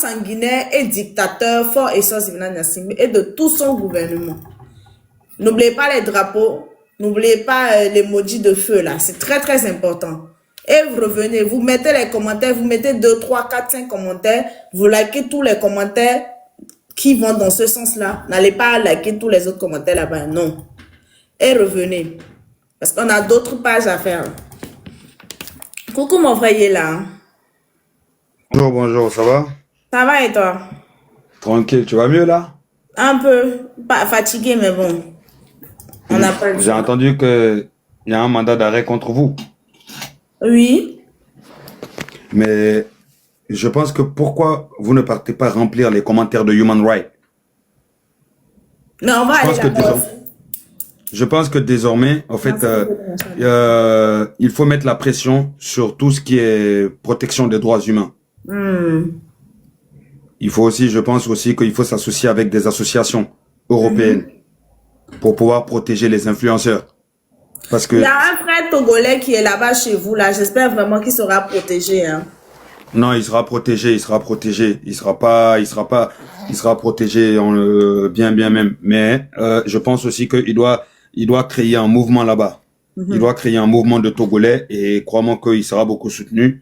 sanguinaire et dictateur fort Essence Yvonne Gnassingbé et de tout son gouvernement. N'oubliez pas les drapeaux, n'oubliez pas les maudits de feu là, c'est très très important. Et vous revenez, vous mettez les commentaires, vous mettez 2, 3, 4, 5 commentaires, vous likez tous les commentaires qui vont dans ce sens-là. N'allez pas liker tous les autres commentaires là-bas, non. Et revenez, parce qu'on a d'autres pages à faire. Coucou mon frère, il est là. Bonjour, bonjour, ça va? Ça va et toi? Tranquille, tu vas mieux là? Un peu, pas fatigué, mais bon. On n'a pas le J'ai choix. entendu qu'il y a un mandat d'arrêt contre vous. Oui. Mais je pense que pourquoi vous ne partez pas remplir les commentaires de Human Rights? Mais on va Je aller pense que là-bas désormais, aussi. je pense que désormais, en fait, il faut mettre la pression sur tout ce qui est protection des droits humains. Il faut aussi, je pense aussi qu'il faut s'associer avec des associations européennes pour pouvoir protéger les influenceurs. Parce Il y que, a un frère togolais qui est là-bas chez vous, là. J'espère vraiment qu'il sera protégé. Hein. non, il sera protégé, il sera protégé. Il sera protégé bien même. Mais je pense aussi qu'il doit créer un mouvement là-bas. Il doit créer un mouvement de Togolais et crois-moi qu'il sera beaucoup soutenu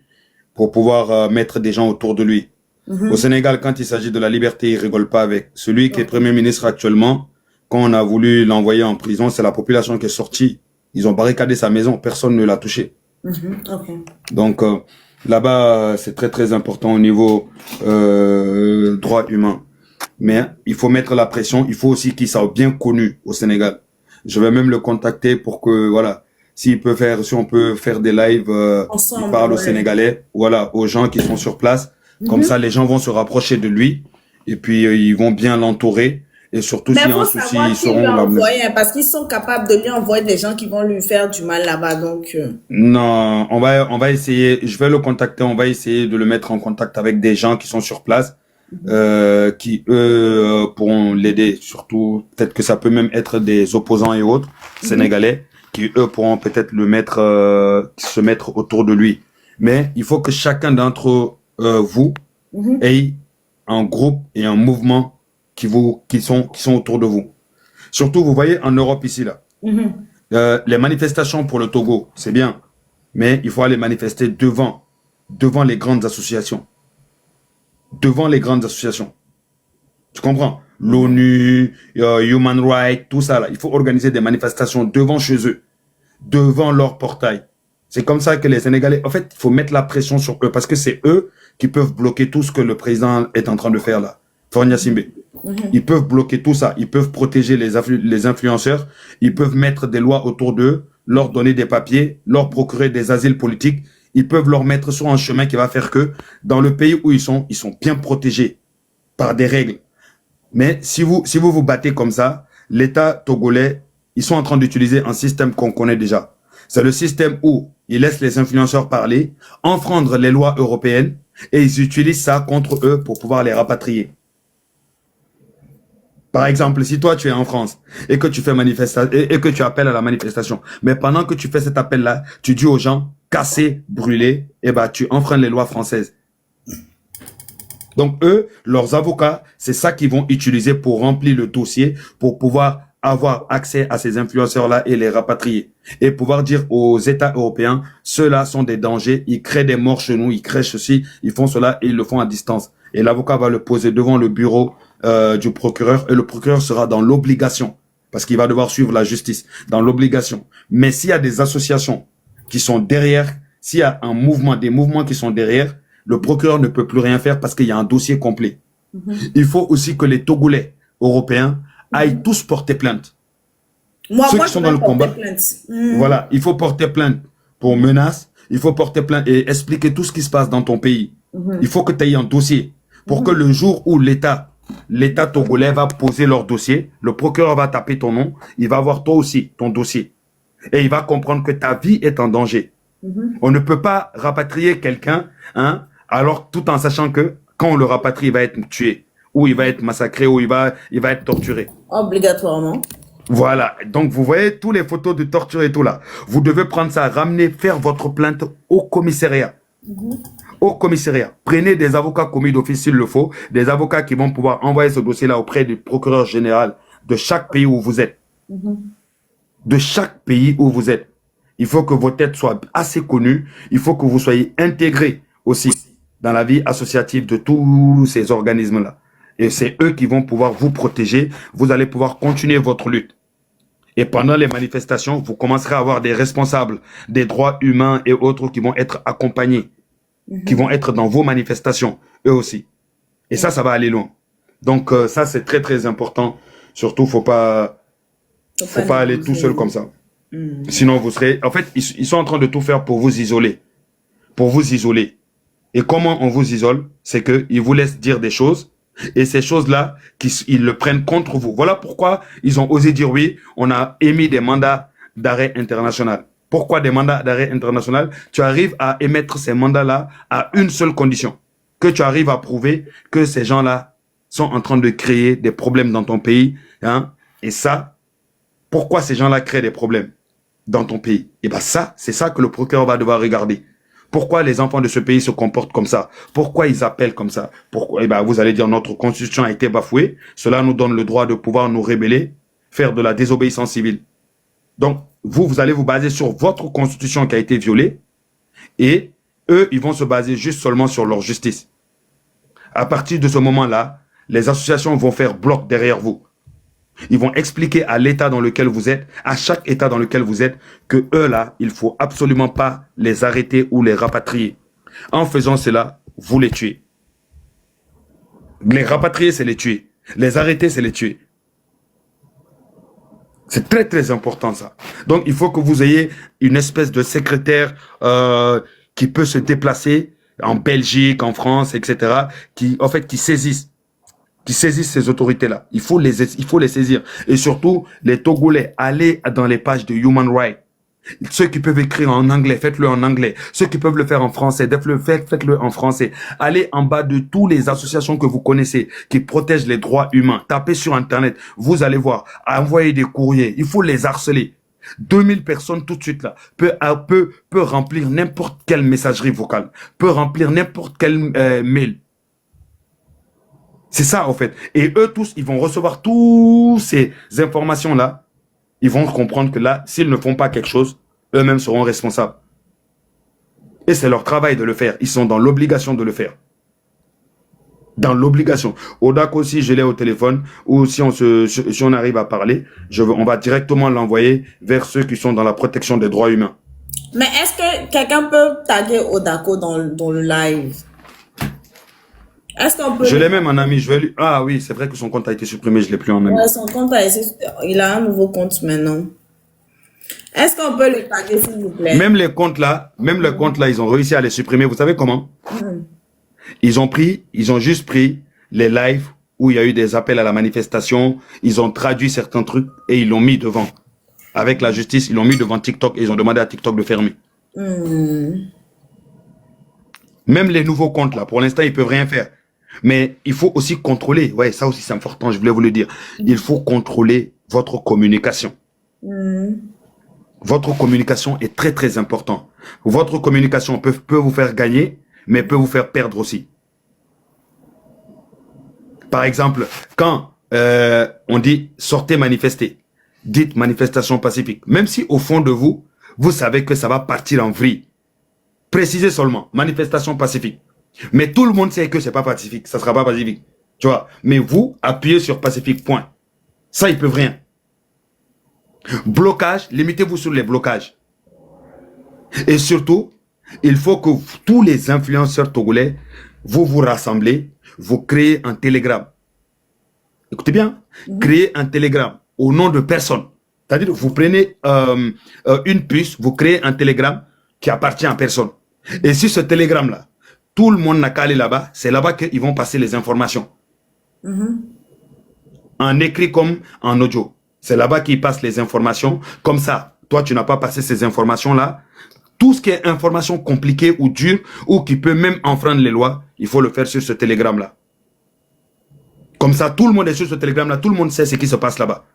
pour pouvoir mettre des gens autour de lui. Au Sénégal, quand il s'agit de la liberté, il rigole pas avec. Celui qui est Premier ministre actuellement, quand on a voulu l'envoyer en prison, c'est la population qui est sortie. Ils ont barricadé sa maison, personne ne l'a touché. Ok. Donc là-bas, c'est très très important au niveau droits humains. Mais il faut mettre la pression, il faut aussi qu'il soit bien connu au Sénégal. Je vais même le contacter pour que, voilà, si on peut faire des lives, Ensemble, il parle aux ouais. Sénégalais, voilà, aux gens qui sont sur place. Comme ça, les gens vont se rapprocher de lui et puis ils vont bien l'entourer. Et surtout, Mais s'il y il a un faut souci, savoir ils qui lui sauront l'amener. envoyer, hein, parce qu'ils sont capables de lui envoyer des gens qui vont lui faire du mal là-bas. Donc, Non, on va essayer, je vais le contacter, on va essayer de le mettre en contact avec des gens qui sont sur place, qui eux pourront l'aider, surtout peut-être que ça peut même être des opposants et autres, sénégalais, qui eux pourront peut-être se mettre autour de lui. Mais il faut que chacun d'entre vous ait un groupe et un mouvement qui sont autour de vous. Surtout, vous voyez, en Europe ici, là, les manifestations pour le Togo, c'est bien, mais il faut aller manifester devant les grandes associations. Devant les grandes associations. Tu comprends? L'ONU, Human Rights, tout ça, là. Il faut organiser des manifestations devant chez eux, devant leur portail. C'est comme ça que les Sénégalais... En fait, il faut mettre la pression sur eux, parce que c'est eux qui peuvent bloquer tout ce que le président est en train de faire, là. Faure Gnassingbé. Ils peuvent bloquer tout ça. Ils peuvent protéger les influenceurs. Ils peuvent mettre des lois autour d'eux, leur donner des papiers, leur procurer des asiles politiques. Ils peuvent leur mettre sur un chemin qui va faire que dans le pays où ils sont bien protégés par des règles. Mais si vous vous battez comme ça, l'État togolais, ils sont en train d'utiliser un système qu'on connaît déjà. C'est le système où ils laissent les influenceurs parler, enfreindre les lois européennes et ils utilisent ça contre eux pour pouvoir les rapatrier. Par exemple, si toi tu es en France et que tu fais et que tu appelles à la manifestation, mais pendant que tu fais cet appel-là, tu dis aux gens casser, brûler, et bah tu enfreins les lois françaises. Donc eux, leurs avocats, c'est ça qu'ils vont utiliser pour remplir le dossier, pour pouvoir avoir accès à ces influenceurs-là et les rapatrier. Et pouvoir dire aux États européens, ceux-là sont des dangers, ils créent des morts chez nous, ils créent ceci, ils font cela et ils le font à distance. Et l'avocat va le poser devant le bureau du procureur et le procureur sera dans l'obligation, parce qu'il va devoir suivre la justice, dans l'obligation. Mais s'il y a des associations qui sont derrière, s'il y a des mouvements qui sont derrière, le procureur ne peut plus rien faire parce qu'il y a un dossier complet. Il faut aussi que les Togolais européens aillent tous porter plainte. Ceux qui sont dans le combat, voilà, il faut porter plainte pour menace, il faut porter plainte et expliquer tout ce qui se passe dans ton pays. Il faut que tu aies un dossier pour que le jour où l'État togolais va poser leur dossier, le procureur va taper ton nom, il va voir toi aussi ton dossier et il va comprendre que ta vie est en danger. On ne peut pas rapatrier quelqu'un, hein, alors tout en sachant que quand on le rapatrie, il va être tué, ou il va être massacré, ou il va être torturé. obligatoirement. Voilà, donc vous voyez tous les photos de torture et tout là. Vous devez prendre ça, ramener, faire votre plainte au commissariat. au commissariat. Prenez des avocats commis d'office s'il le faut, des avocats qui vont pouvoir envoyer ce dossier-là auprès du procureur général de chaque pays où vous êtes. De chaque pays où vous êtes. Il faut que vos têtes soient assez connues. Il faut que vous soyez intégrés aussi dans la vie associative de tous ces organismes-là. Et c'est eux qui vont pouvoir vous protéger. Vous allez pouvoir continuer votre lutte. Et pendant les manifestations, vous commencerez à avoir des responsables des droits humains et autres qui vont être accompagnés, qui vont être dans vos manifestations, eux aussi. Et ça va aller loin. Donc ça, c'est très, très important. Surtout, faut pas aller tout seul comme ça. Sinon, vous serez... En fait, ils sont en train de tout faire pour vous isoler. Pour vous isoler. Et comment on vous isole? C'est qu'ils vous laissent dire des choses. Et ces choses-là, ils le prennent contre vous. Voilà pourquoi ils ont osé dire oui, on a émis des mandats d'arrêt international. Pourquoi des mandats d'arrêt international? Tu arrives à émettre ces mandats-là à une seule condition. Que tu arrives à prouver que ces gens-là sont en train de créer des problèmes dans ton pays. Hein? Et ça, pourquoi ces gens-là créent des problèmes dans ton pays? Et bien ça, c'est ça que le procureur va devoir regarder. Pourquoi les enfants de ce pays se comportent comme ça? Pourquoi ils appellent comme ça? Pourquoi? Eh ben, vous allez dire notre constitution a été bafouée. Cela nous donne le droit de pouvoir nous rebeller, faire de la désobéissance civile. Donc, vous allez vous baser sur votre constitution qui a été violée et eux, ils vont se baser juste seulement sur leur justice. À partir de ce moment-là, les associations vont faire bloc derrière vous. Ils vont expliquer à l'état dans lequel vous êtes, à chaque état dans lequel vous êtes, que eux là, il faut absolument pas les arrêter ou les rapatrier. En faisant cela, vous les tuez. Les rapatrier, c'est les tuer. Les arrêter, c'est les tuer. C'est très très important ça. Donc il faut que vous ayez une espèce de secrétaire qui peut se déplacer en Belgique, en France, etc. qui saisissent ces autorités-là. Il faut les saisir. Et surtout, les Togolais, allez dans les pages de Human Rights. Ceux qui peuvent écrire en anglais, faites-le en anglais. Ceux qui peuvent le faire en français, faites-le en français. Allez en bas de toutes les associations que vous connaissez qui protègent les droits humains. Tapez sur Internet. Vous allez voir. Envoyez des courriers. Il faut les harceler. 2000 personnes tout de suite là peut remplir n'importe quelle messagerie vocale, peut remplir n'importe quel mail. C'est ça, en fait. Et eux tous, ils vont recevoir toutes ces informations-là. Ils vont comprendre que là, s'ils ne font pas quelque chose, eux-mêmes seront responsables. Et c'est leur travail de le faire. Ils sont dans l'obligation de le faire. Dans l'obligation. Odak aussi, je l'ai au téléphone, ou si on arrive à parler, on va directement l'envoyer vers ceux qui sont dans la protection des droits humains. Mais est-ce que quelqu'un peut taguer Odako dans le live? Est-ce qu'on peut... Je l'ai même en ami. Ah oui, c'est vrai que son compte a été supprimé, je ne l'ai plus en ami. Ouais, son compte il a un nouveau compte maintenant. Est-ce qu'on peut le taguer, s'il vous plaît? Même les comptes là, ils ont réussi à les supprimer. Vous savez comment? Ils ont juste pris les lives où il y a eu des appels à la manifestation. Ils ont traduit certains trucs et ils l'ont mis devant. Avec la justice, ils l'ont mis devant TikTok et ils ont demandé à TikTok de fermer. Même les nouveaux comptes là, pour l'instant, ils peuvent rien faire. Mais il faut aussi contrôler. Ouais, ça aussi c'est important, je voulais vous le dire. Il faut contrôler votre communication. Votre communication est très très important. Votre communication peut vous faire gagner, mais peut vous faire perdre aussi. Par exemple, quand on dit sortez manifester, dites manifestation pacifique. Même si au fond de vous, vous savez que ça va partir en vrille. Précisez seulement manifestation pacifique. Mais tout le monde sait que c'est pas pacifique, ça sera pas pacifique. Tu vois, mais vous appuyez sur pacifique, point. Ça, ils peuvent rien. Blocage, limitez-vous sur les blocages. Et surtout, il faut que tous les influenceurs togolais, vous rassemblez, vous créez un télégramme. Écoutez bien, créez un télégramme au nom de personne. C'est-à-dire, vous prenez une puce, vous créez un télégramme qui appartient à personne. Et si ce télégramme-là, tout le monde n'a qu'à aller là-bas, c'est là-bas qu'ils vont passer les informations. En écrit comme en audio. C'est là-bas qu'ils passent les informations. Comme ça, toi, tu n'as pas passé ces informations-là. Tout ce qui est information compliquée ou dure, ou qui peut même enfreindre les lois, il faut le faire sur ce télégramme-là. Comme ça, tout le monde est sur ce télégramme-là, tout le monde sait ce qui se passe là-bas.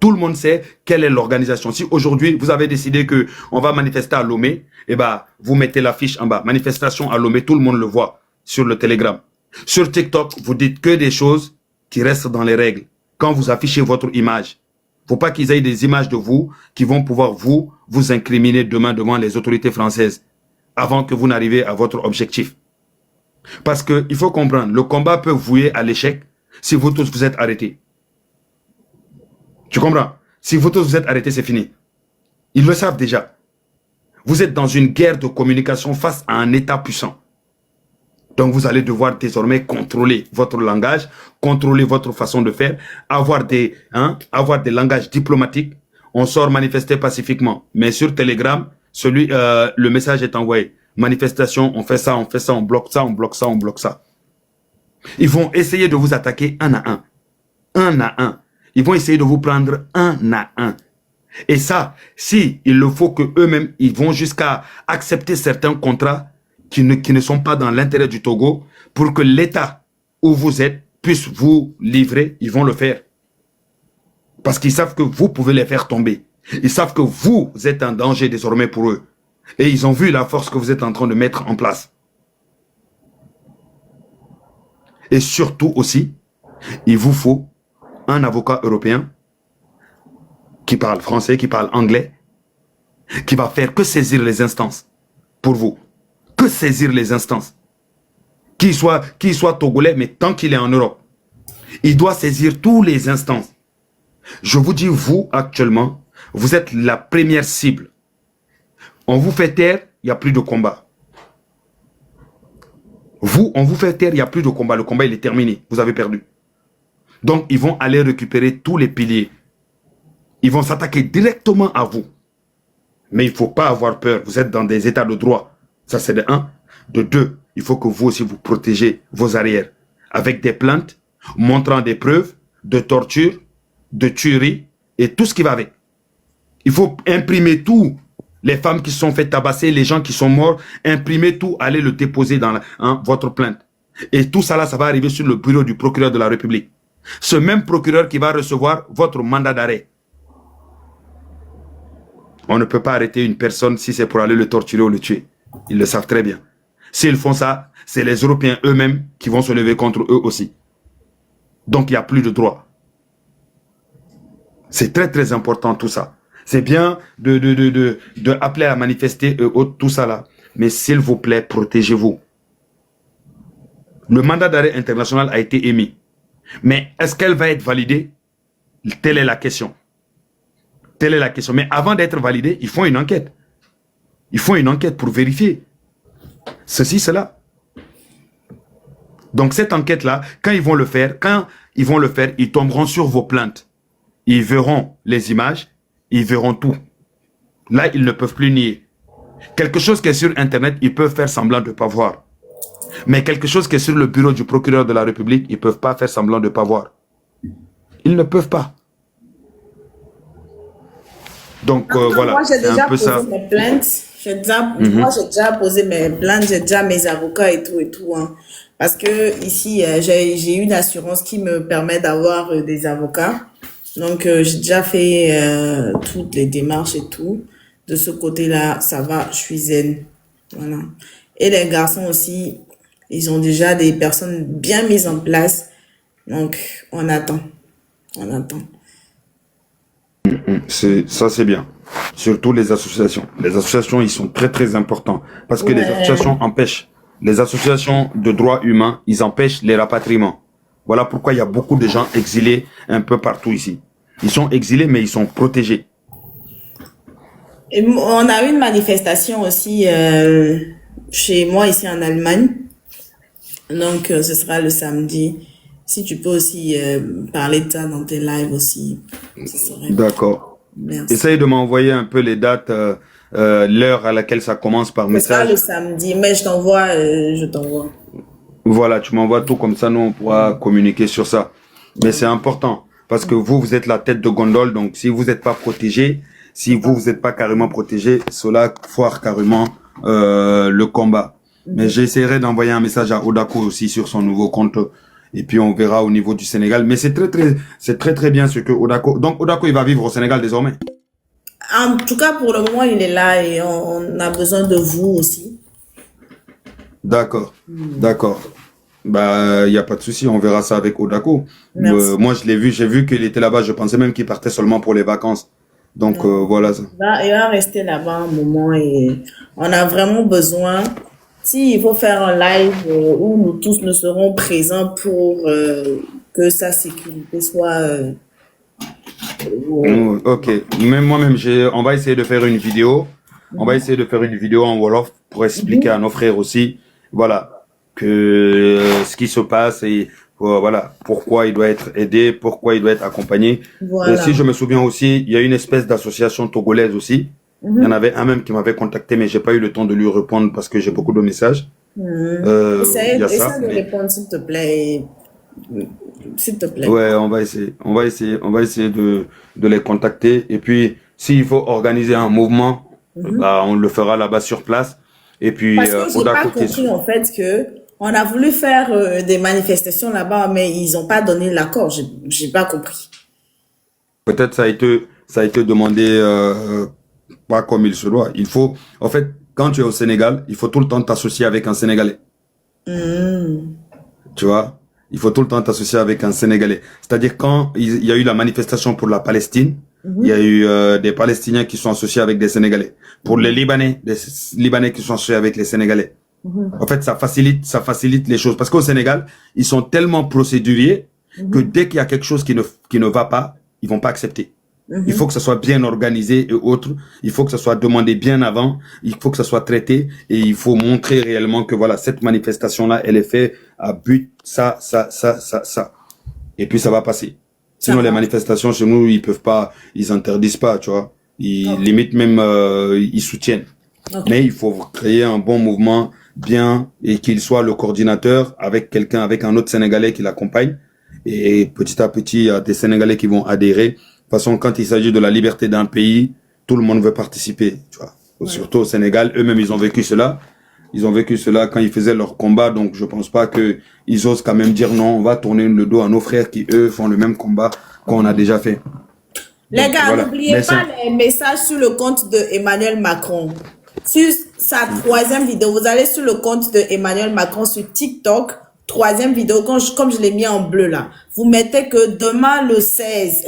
Tout le monde sait quelle est l'organisation. Si aujourd'hui, vous avez décidé que on va manifester à Lomé, eh ben, vous mettez l'affiche en bas. Manifestation à Lomé, tout le monde le voit sur le Telegram. Sur TikTok, vous dites que des choses qui restent dans les règles. Quand vous affichez votre image, faut pas qu'ils aient des images de vous qui vont pouvoir vous incriminer demain devant les autorités françaises avant que vous n'arriviez à votre objectif. Parce que il faut comprendre, le combat peut vouer à l'échec si vous tous vous êtes arrêtés. Tu comprends? Si vous tous vous êtes arrêtés, c'est fini. Ils le savent déjà. Vous êtes dans une guerre de communication face à un État puissant. Donc vous allez devoir désormais contrôler votre langage, contrôler votre façon de faire, avoir des langages diplomatiques. On sort manifester pacifiquement. Mais sur Telegram, le message est envoyé. Manifestation, on fait ça, on bloque ça, on bloque ça, on bloque ça. Ils vont essayer de vous attaquer un à un. Un à un. Ils vont essayer de vous prendre un à un. Et ça, si il le faut que eux-mêmes, ils vont jusqu'à accepter certains contrats qui ne sont pas dans l'intérêt du Togo pour que l'État où vous êtes puisse vous livrer, ils vont le faire. Parce qu'ils savent que vous pouvez les faire tomber. Ils savent que vous êtes un danger désormais pour eux. Et ils ont vu la force que vous êtes en train de mettre en place. Et surtout aussi, il vous faut un avocat européen qui parle français, qui parle anglais, qui va faire que saisir les instances pour vous. Que saisir les instances. Qu'il soit togolais, mais tant qu'il est en Europe, il doit saisir tous les instances. Je vous dis, vous, actuellement, vous êtes la première cible. On vous fait taire, il n'y a plus de combat. Vous, on vous fait taire, il n'y a plus de combat. Le combat, il est terminé. Vous avez perdu. Donc, ils vont aller récupérer tous les piliers. Ils vont s'attaquer directement à vous. Mais il ne faut pas avoir peur. Vous êtes dans des états de droit. Ça, c'est de un. De deux, il faut que vous aussi, vous protégez vos arrières. Avec des plaintes, montrant des preuves de torture, de tuerie et tout ce qui va avec. Il faut imprimer tout. Les femmes qui se sont fait tabasser, les gens qui sont morts, imprimer tout, aller le déposer dans votre plainte. Et tout ça là, ça va arriver sur le bureau du procureur de la République. Ce même procureur qui va recevoir votre mandat d'arrêt. On ne peut pas arrêter une personne si c'est pour aller le torturer ou le tuer. Ils le savent très bien. S'ils font ça, c'est les Européens eux-mêmes qui vont se lever contre eux aussi. Donc il n'y a plus de droit. C'est très très important tout ça. C'est bien de appeler à manifester tout ça là. Mais s'il vous plaît, protégez-vous. Le mandat d'arrêt international a été émis. Mais est-ce qu'elle va être validée? Telle est la question. Telle est la question. Mais avant d'être validée, ils font une enquête. Ils font une enquête pour vérifier. Ceci, cela. Donc cette enquête-là, quand ils vont le faire, ils tomberont sur vos plaintes. Ils verront les images, ils verront tout. Là, ils ne peuvent plus nier. Quelque chose qui est sur Internet, ils peuvent faire semblant de ne pas voir. Mais quelque chose qui est sur le bureau du procureur de la République, ils ne peuvent pas faire semblant de ne pas voir. Ils ne peuvent pas. Donc voilà, moi, j'ai déjà un peu posé ça. mes plaintes. Moi, j'ai déjà posé mes plaintes, j'ai déjà mes avocats et tout. Hein. Parce que ici, j'ai une assurance qui me permet d'avoir des avocats. Donc, j'ai déjà fait toutes les démarches et tout. De ce côté-là, ça va, je suis zen. Voilà. Et les garçons aussi, ils ont déjà des personnes bien mises en place. Donc, on attend. On attend. Ça, c'est bien. Surtout les associations. Les associations, ils sont très, très importants. Parce que les associations empêchent. Les associations de droits humains, ils empêchent les rapatriements. Voilà pourquoi il y a beaucoup de gens exilés un peu partout ici. Ils sont exilés, mais ils sont protégés. Et on a eu une manifestation aussi chez moi ici en Allemagne. Donc, ce sera le samedi. Si tu peux aussi parler de ça dans tes lives aussi. D'accord. Merci. Essaye de m'envoyer un peu les dates, l'heure à laquelle ça commence par Ce sera message. le samedi, mais je t'envoie. Voilà, tu m'envoies tout comme ça, nous on pourra communiquer sur ça. Mais c'est important parce que vous êtes la tête de gondole, donc si vous n'êtes pas protégé, si vous n'êtes pas carrément protégé, cela foire carrément le combat. Mais j'essaierai d'envoyer un message à Odako aussi sur son nouveau compte Et puis on verra au niveau du Sénégal. Mais c'est très bien ce que Odako. Donc Odako, il va vivre au Sénégal désormais. En tout cas, pour le moment, il est là et on a besoin de vous aussi. D'accord, d'accord. Bah, il n'y a pas de souci, on verra ça avec Odako. Merci. Moi, je l'ai vu, j'ai vu qu'il était là-bas. Je pensais même qu'il partait seulement pour les vacances. Donc voilà ça. Il va rester là-bas un moment et on a vraiment besoin. S'il faut faire un live où nous tous nous serons présents pour que sa sécurité soit... Ok, même moi-même, on va essayer de faire une vidéo. On va essayer de faire une vidéo en Wolof pour expliquer à nos frères aussi, voilà, que ce qui se passe et voilà, pourquoi il doit être aidé, pourquoi il doit être accompagné. Voilà. Si je me souviens aussi, il y a une espèce d'association togolaise aussi. Il y en avait un même qui m'avait contacté, mais j'ai pas eu le temps de lui répondre parce que j'ai beaucoup de messages. Essaye Il y a ça, de mais- répondre, s'il te plaît. S'il te plaît. Ouais, on va essayer de les contacter. Et puis, s'il faut organiser un mouvement, bah, on le fera là-bas sur place. Et puis, Parce que j'ai pas Odako qui est compris en fait que on a voulu faire des manifestations là-bas, mais ils ont pas donné l'accord. J'ai pas compris. peut-être ça a été demandé pas comme il se doit. Il faut, en fait, quand tu es au Sénégal, il faut tout le temps t'associer avec un Sénégalais. Tu vois, il faut tout le temps t'associer avec un Sénégalais. C'est-à-dire quand il y a eu la manifestation pour la Palestine, il y a eu des Palestiniens qui sont associés avec des Sénégalais. Pour les Libanais, des Libanais qui sont associés avec les Sénégalais. En fait, ça facilite les choses. Parce qu'au Sénégal, ils sont tellement procéduriers que dès qu'il y a quelque chose qui ne va pas, ils vont pas accepter. Il faut que ça soit bien organisé et autres. Il faut que ça soit demandé bien avant. Il faut que ça soit traité et il faut montrer réellement que voilà, cette manifestation-là, elle est faite à but ça. Et puis ça va passer. Sinon, les manifestations chez nous, ils interdisent pas, tu vois. Ils limite même, ils soutiennent. Mais il faut créer un bon mouvement bien et qu'il soit le coordinateur avec quelqu'un, avec un autre Sénégalais qui l'accompagne. Et petit à petit, il y a des Sénégalais qui vont adhérer. De toute façon, quand il s'agit de la liberté d'un pays, tout le monde veut participer, tu vois. Surtout au Sénégal, eux-mêmes, ils ont vécu cela. Ils ont vécu cela quand ils faisaient leur combat, donc je pense pas que ils osent quand même dire non, on va tourner le dos à nos frères qui, eux, font le même combat qu'on a déjà fait. Les Donc, gars, voilà. n'oubliez pas les messages sur le compte de Emmanuel Macron. Sur sa 3e vidéo, vous allez sur le compte de Emmanuel Macron sur TikTok, 3e vidéo, comme je l'ai mis en bleu là. Vous mettez que demain le 16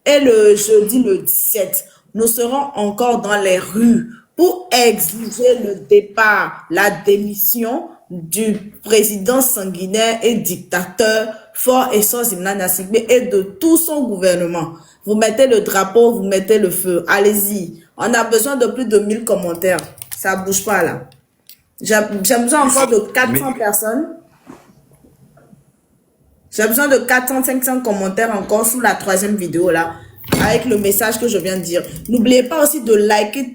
et le jeudi le 17, nous serons encore dans les rues pour exiger le départ, la démission du président sanguinaire et dictateur Faure Essos Imnana Sigbe et de tout son gouvernement. Vous mettez le drapeau, vous mettez le feu. Allez-y. On a besoin de plus de 1000 commentaires. Ça bouge pas là. J'ai besoin encore de 400 personnes. J'ai besoin de 400, 500 commentaires encore sous la 3e vidéo là, avec le message que je viens de dire. N'oubliez pas aussi de liker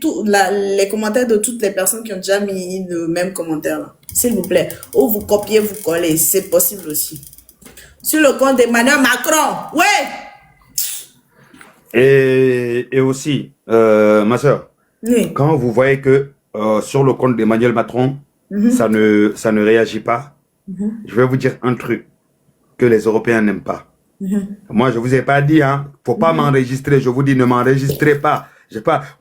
les commentaires de toutes les personnes qui ont déjà mis le même commentaire là. S'il vous plaît. Ou vous copiez, vous collez. C'est possible aussi. Sur le compte d'Emmanuel Macron. Ouais! Et aussi, ma soeur, Oui. quand vous voyez que sur le compte d'Emmanuel Macron, ça ne réagit pas, je vais vous dire un truc que les Européens n'aiment pas. Moi, je vous ai pas dit, hein, faut pas m'enregistrer. Je vous dis, ne m'enregistrez pas.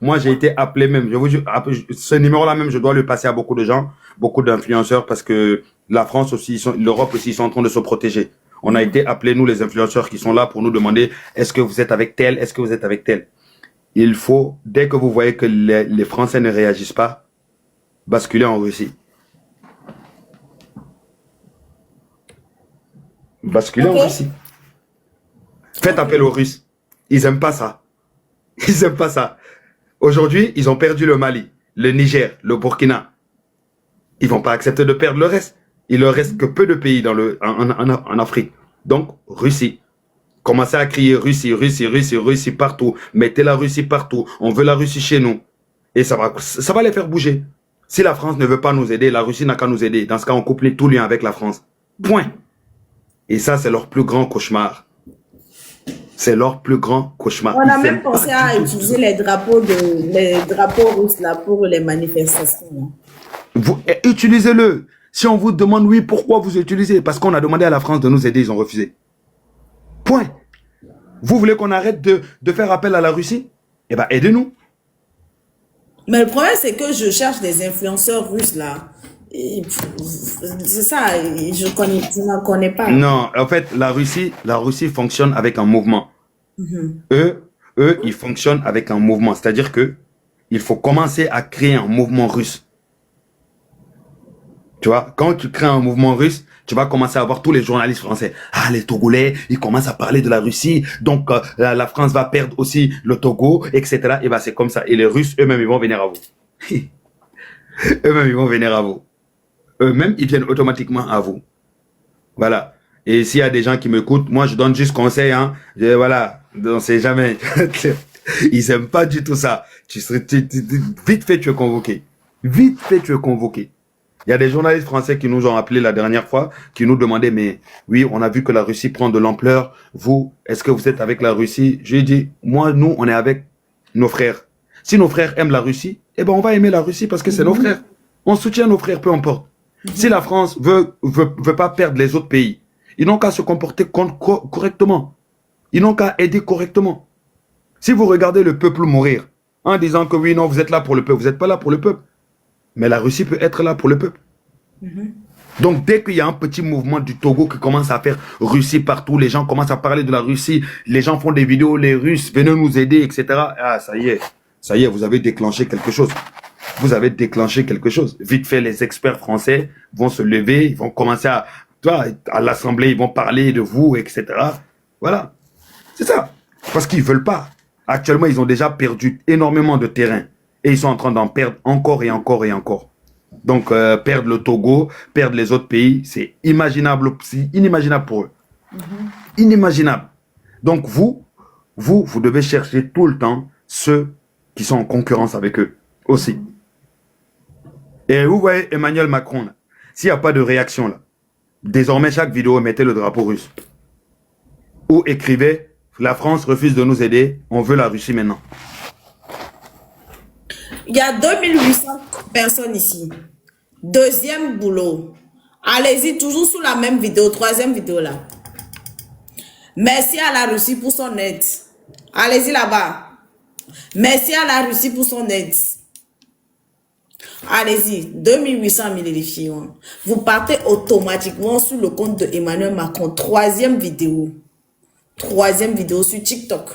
Moi, j'ai été appelé même. Je vous dis, ce numéro-là même, je dois le passer à beaucoup de gens, beaucoup d'influenceurs, parce que la France aussi, l'Europe aussi, ils sont en train de se protéger. On a été appelés, nous, les influenceurs qui sont là pour nous demander, est-ce que vous êtes avec tel, est-ce que vous êtes avec tel. Il faut, dès que vous voyez que les Français ne réagissent pas, basculer en Russie. Basculer en Russie. Faites appel aux Russes. Ils aiment pas ça. Ils aiment pas ça. Aujourd'hui, ils ont perdu le Mali, le Niger, le Burkina. Ils vont pas accepter de perdre le reste. Il leur reste que peu de pays en Afrique. Donc, Russie. Commencez à crier Russie, Russie, Russie, Russie partout. Mettez la Russie partout. On veut la Russie chez nous. Et ça va les faire bouger. Si la France ne veut pas nous aider, la Russie n'a qu'à nous aider. Dans ce cas, on coupe tout lien avec la France. Point. Et ça, c'est leur plus grand cauchemar. C'est leur plus grand cauchemar. On a même pensé à utiliser les drapeaux russes là pour les manifestations. Utilisez-le. Si on vous demande, oui, pourquoi vous utilisez? Parce qu'on a demandé à la France de nous aider, ils ont refusé. Point. Vous voulez qu'on arrête de faire appel à la Russie? Eh bien, aidez-nous. Mais le problème, c'est que je cherche des influenceurs russes, là. C'est ça, je ne connais pas. Non, en fait, la Russie fonctionne avec un mouvement. Eux, ils fonctionnent avec un mouvement. C'est-à-dire que il faut commencer à créer un mouvement russe. Tu vois, quand tu crées un mouvement russe, tu vas commencer à voir tous les journalistes français. Ah, les Togolais, ils commencent à parler de la Russie. Donc, la France va perdre aussi le Togo, etc. Et ben, c'est comme ça. Et les Russes, eux-mêmes, ils vont venir à vous. Eux-mêmes, ils vont venir à vous. Eux-mêmes, ils viennent automatiquement à vous. Voilà. Et s'il y a des gens qui m'écoutent, moi, je donne juste conseil, hein. Voilà. On sait jamais. Ils aiment pas du tout ça. Vite fait, tu es convoqué. Vite fait, tu es convoqué. Il y a des journalistes français qui nous ont appelés la dernière fois, qui nous demandaient, mais oui, on a vu que la Russie prend de l'ampleur. Vous, est-ce que vous êtes avec la Russie? Je lui ai dit, moi, nous, on est avec nos frères. Si nos frères aiment la Russie, eh ben, on va aimer la Russie parce que c'est nos frères. On soutient nos frères, peu importe. Si la France veut pas perdre les autres pays, ils n'ont qu'à se comporter correctement. Ils n'ont qu'à aider correctement. Si vous regardez le peuple mourir, en disant que oui, non, vous êtes là pour le peuple, vous n'êtes pas là pour le peuple. Mais la Russie peut être là pour le peuple. Donc, dès qu'il y a un petit mouvement du Togo qui commence à faire Russie partout, les gens commencent à parler de la Russie, les gens font des vidéos, les Russes, venez nous aider, etc. Ah, ça y est, vous avez déclenché quelque chose. Vous avez déclenché quelque chose. Vite fait, les experts français vont se lever, ils vont commencer à l'Assemblée, ils vont parler de vous, etc. Voilà. C'est ça. Parce qu'ils veulent pas. Actuellement, ils ont déjà perdu énormément de terrain. Et ils sont en train d'en perdre encore et encore et encore. Donc, perdre le Togo, perdre les autres pays, c'est inimaginable pour eux. Inimaginable. Donc, vous devez chercher tout le temps ceux qui sont en concurrence avec eux aussi. Et vous voyez Emmanuel Macron, s'il n'y a pas de réaction, là, désormais, chaque vidéo, mettez le drapeau russe. Ou écrivez, la France refuse de nous aider, on veut la Russie maintenant. Il y a 2800 personnes ici. Deuxième boulot. Allez-y, toujours sous la même vidéo, troisième vidéo là. Merci à la Russie pour son aide. Allez-y là-bas. Merci à la Russie pour son aide. Allez-y, 2800 millilitres. Vous partez automatiquement sur le compte de Emmanuel Macron. Troisième vidéo. Troisième vidéo sur TikTok.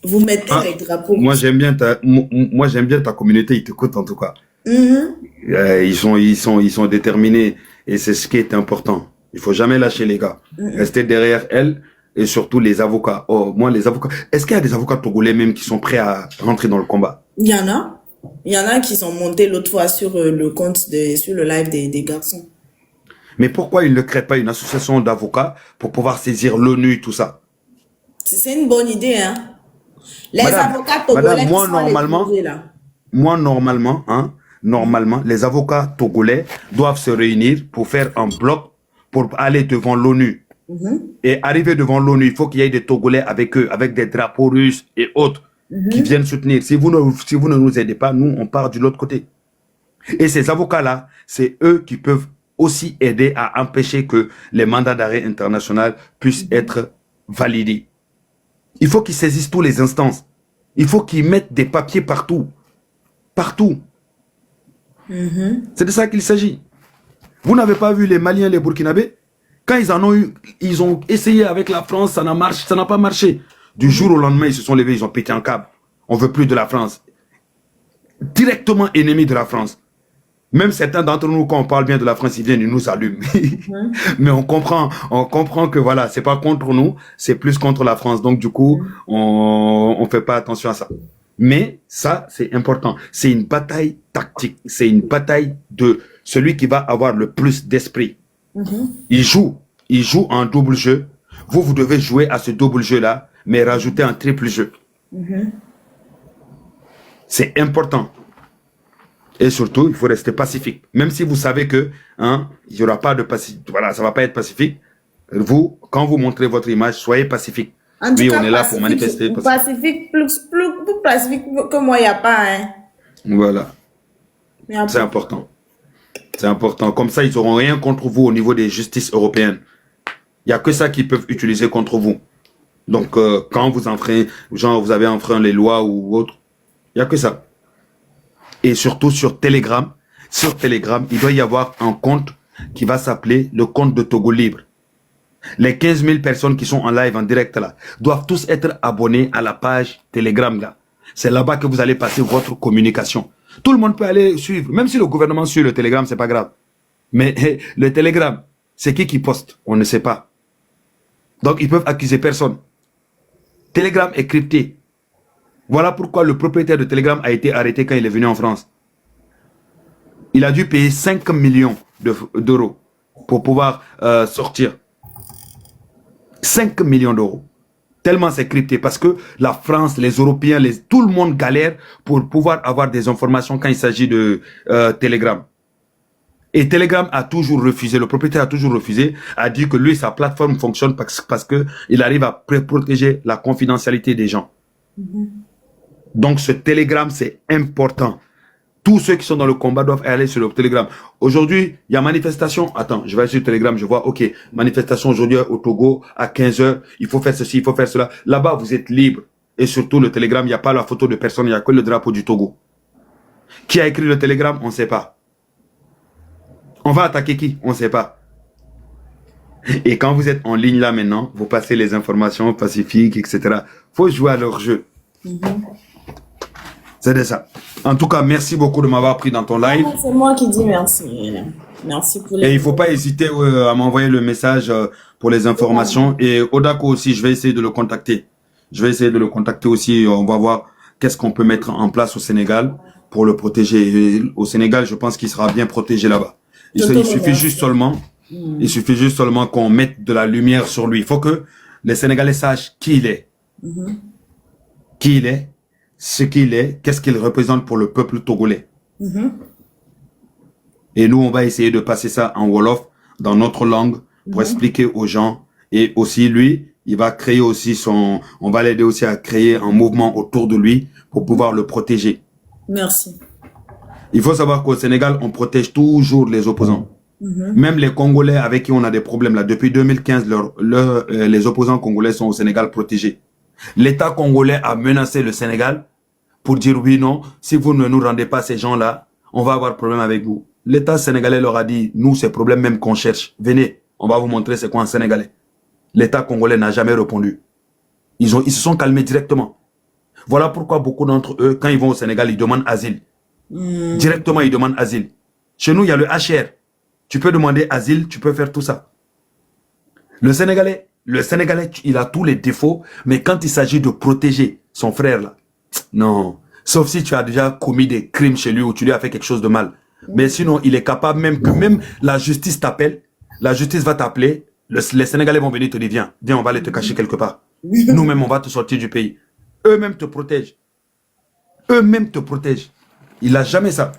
Vous mettez les drapeaux. Moi, j'aime bien ta communauté, ils t'écoutent en tout cas. Ils sont déterminés et c'est ce qui est important. Il faut jamais lâcher les gars. Rester derrière elle et surtout les avocats. Oh, moi, les avocats. Est-ce qu'il y a des avocats togolais même qui sont prêts à rentrer dans le combat? Il y en a. Il y en a qui sont montés l'autre fois sur le compte, sur le live des garçons. Mais pourquoi ils ne créent pas une association d'avocats pour pouvoir saisir l'ONU, tout ça? C'est une bonne idée, hein. Les avocats togolais moi, normalement, les avocats togolais doivent se réunir pour faire un bloc pour aller devant l'ONU. Et arriver devant l'ONU, il faut qu'il y ait des Togolais avec eux, avec des drapeaux russes et autres qui viennent soutenir. Si vous ne nous aidez pas, nous, on part de l'autre côté. Et ces avocats-là, c'est eux qui peuvent aussi aider à empêcher que les mandats d'arrêt international puissent être validés. Il faut qu'ils saisissent tous les instances. Il faut qu'ils mettent des papiers partout. Partout. C'est de ça qu'il s'agit. Vous n'avez pas vu les Maliens, les Burkinabés? Quand ils en ont eu, ils ont essayé avec la France, ça n'a pas marché. Du jour au lendemain, ils se sont levés, ils ont pété un câble. On veut plus de la France. Directement ennemis de la France. Même certains d'entre nous, quand on parle bien de la France, ils viennent, ils nous allument. Mais on comprend que voilà, c'est pas contre nous, c'est plus contre la France. Donc du coup, on fait pas attention à ça. Mais ça, c'est important. C'est une bataille tactique. C'est une bataille de celui qui va avoir le plus d'esprit. Il joue en double jeu. Vous devez jouer à ce double jeu-là, mais rajouter un triple jeu. C'est important. Et surtout, il faut rester pacifique. Même si vous savez que il y aura pas de pacifique, voilà, ça va pas être pacifique. Vous, quand vous montrez votre image, soyez pacifique. Oui, on est là pour manifester. Pacifique, plus pacifique que moi, il n'y a pas. Hein. Voilà. C'est important. C'est important. Comme ça, ils n'auront rien contre vous au niveau des justices européennes. Il n'y a que ça qu'ils peuvent utiliser contre vous. Donc, quand vous enfreignez, genre, vous avez enfreint les lois ou autre, il n'y a que ça. Et surtout sur Telegram, il doit y avoir un compte qui va s'appeler le compte de Togo Libre. Les 15 000 personnes qui sont en live, en direct là, doivent tous être abonnés à la page Telegram là. C'est là-bas que vous allez passer votre communication. Tout le monde peut aller suivre. Même si le gouvernement suit le Telegram, c'est pas grave. Mais le Telegram, c'est qui poste? On ne sait pas. Donc, ils peuvent accuser personne. Telegram est crypté. Voilà pourquoi le propriétaire de Telegram a été arrêté quand il est venu en France. Il a dû payer 5 millions d'euros pour pouvoir sortir. 5 millions d'euros. Tellement c'est crypté parce que la France, les Européens, tout le monde galère pour pouvoir avoir des informations quand il s'agit de Telegram. Et Telegram a toujours refusé, le propriétaire a toujours refusé, a dit que lui, sa plateforme fonctionne parce que il arrive à protéger la confidentialité des gens. Donc ce Telegram, c'est important. Tous ceux qui sont dans le combat doivent aller sur le Telegram. Aujourd'hui, il y a manifestation. Attends, je vais sur le Telegram, je vois, ok, manifestation aujourd'hui au Togo à 15 h. Il faut faire ceci, il faut faire cela. Là-bas, vous êtes libre. Et surtout, le Telegram, il n'y a pas la photo de personne, il n'y a que le drapeau du Togo. Qui a écrit le Telegram? On ne sait pas. On va attaquer qui? On ne sait pas. Et quand vous êtes en ligne là maintenant, vous passez les informations pacifiques, etc. Faut jouer à leur jeu. C'est de ça. En tout cas, merci beaucoup de m'avoir pris dans ton live. C'est moi qui dis merci. Merci pour les... Et il ne faut pas hésiter à m'envoyer le message pour les informations. Et Odako aussi, je vais essayer de le contacter. Je vais essayer de le contacter aussi. On va voir qu'est-ce qu'on peut mettre en place au Sénégal pour le protéger. Et au Sénégal, je pense qu'il sera bien protégé là-bas. Il suffit juste seulement qu'on mette de la lumière sur lui. Il faut que les Sénégalais sachent qui il est. Qui il est, ce qu'il est, qu'est-ce qu'il représente pour le peuple togolais. Et nous, on va essayer de passer ça en Wolof, dans notre langue, pour expliquer aux gens. Et aussi, lui, il va créer aussi on va l'aider aussi à créer un mouvement autour de lui pour pouvoir le protéger. Merci. Il faut savoir qu'au Sénégal, on protège toujours les opposants. Même les Congolais avec qui on a des problèmes là. Depuis 2015, les opposants congolais sont au Sénégal protégés. L'État congolais a menacé le Sénégal pour dire oui, non, si vous ne nous rendez pas ces gens-là, on va avoir problème avec vous. L'État sénégalais leur a dit, nous, c'est problème même qu'on cherche. Venez, on va vous montrer c'est quoi un Sénégalais. L'État congolais n'a jamais répondu. Ils se sont calmés directement. Voilà pourquoi beaucoup d'entre eux, quand ils vont au Sénégal, ils demandent asile. Directement, ils demandent asile. Chez nous, il y a le HR. Tu peux demander asile, tu peux faire tout ça. Le Sénégalais, il a tous les défauts, mais quand il s'agit de protéger son frère, là, non. Sauf si tu as déjà commis des crimes chez lui ou tu lui as fait quelque chose de mal. Mais sinon, il est capable même la justice t'appelle, la justice va t'appeler, les Sénégalais vont venir te dire, viens, on va aller te cacher quelque part. Nous-mêmes, on va te sortir du pays. Eux-mêmes te protègent. Eux-mêmes te protègent. Il n'a jamais ça.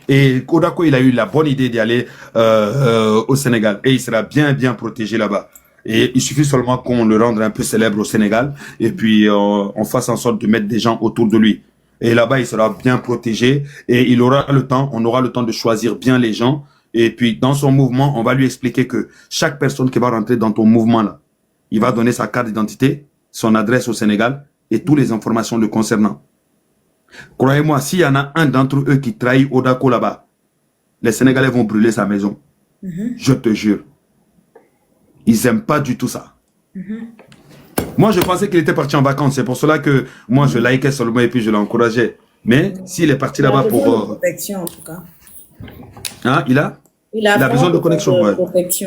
Et Kodako, il a eu la bonne idée d'y aller au Sénégal. Et il sera bien protégé là-bas. Et il suffit seulement qu'on le rende un peu célèbre au Sénégal. Et puis, on fasse en sorte de mettre des gens autour de lui. Et là-bas, il sera bien protégé. Et on aura le temps de choisir bien les gens. Et puis, dans son mouvement, on va lui expliquer que chaque personne qui va rentrer dans ton mouvement là, il va donner sa carte d'identité, son adresse au Sénégal et toutes les informations le concernant. Croyez-moi, s'il y en a un d'entre eux qui trahit Odako là-bas, les Sénégalais vont brûler sa maison. Je te jure. Ils n'aiment pas du tout ça. Moi, je pensais qu'il était parti en vacances. C'est pour cela que moi, je likais seulement et puis je l'encourageais. Mais s'il est parti là-bas pour... protection, en tout cas. Hein, il a besoin de connexion. Ouais.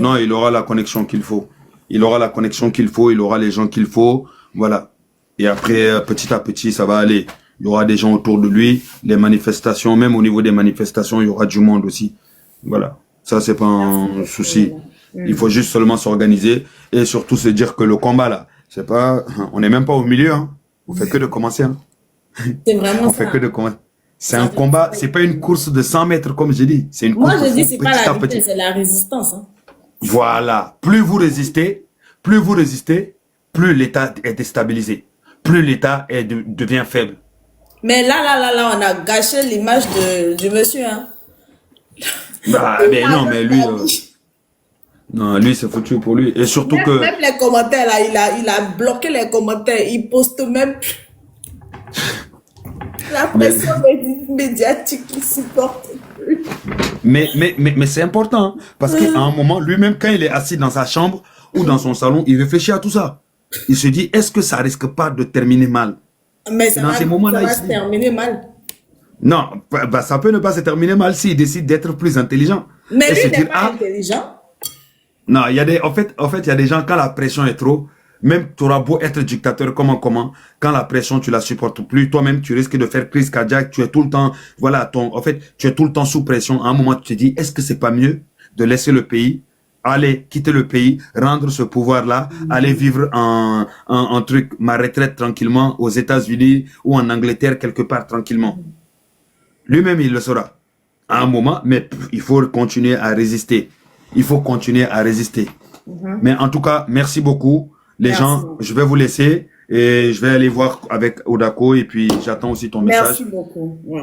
Non, il aura la connexion qu'il faut. Il aura la connexion qu'il faut. Il aura les gens qu'il faut. Voilà. Et après, petit à petit, ça va aller. Il y aura des gens autour de lui. Les manifestations, même au niveau des manifestations, il y aura du monde aussi. Voilà. Ça, c'est pas un souci. Il faut juste seulement s'organiser et surtout se dire que le combat là, c'est pas, on n'est même pas au milieu, hein. On fait que de commencer, hein. C'est vraiment on fait que de commencer. C'est un combat, c'est pas une course de 100 mètres comme j'ai dit. C'est une Moi, course je dis, c'est pas la vitesse, c'est la résistance, hein. Voilà. Plus vous résistez, plus l'État est déstabilisé. Plus l'État devient faible. Mais là, on a gâché l'image du monsieur, hein. Bah, mais non, mais lui, non, lui, c'est foutu pour lui. Et surtout Même, que, même les commentaires, là, il a bloqué les commentaires. Il poste même plus. La mais, pression médiatique, il supporte plus. mais c'est important. Hein, parce qu'à un moment, lui-même, quand il est assis dans sa chambre ou dans son salon, il réfléchit à tout ça. Il se dit, est-ce que ça risque pas de terminer mal? Mais C'est dans ces moments-là, ça il va se se dit, terminer mal. non, bah, ça peut ne pas se terminer mal s'il décide d'être plus intelligent. Mais Et se lui n'est dire, pas ah, intelligent. non, il y a des, en fait, il y a des gens, quand la pression est trop, même tu auras beau être dictateur, comment, quand la pression, tu la supportes plus, toi-même, tu risques de faire crise cardiaque, tu es tout le temps, voilà, en fait, tu es tout le temps sous pression. À un moment, tu te dis, est-ce que c'est pas mieux de laisser le pays, aller quitter le pays, rendre ce pouvoir-là, aller vivre en truc, ma retraite tranquillement aux États-Unis ou en Angleterre, quelque part tranquillement. Lui-même, il le saura. À un moment, mais il faut continuer à résister. Il faut continuer à résister. Mais en tout cas, merci beaucoup. Les Merci. gens, je vais vous laisser et je vais aller voir avec Odako et puis j'attends aussi ton message. Merci beaucoup. Ouais.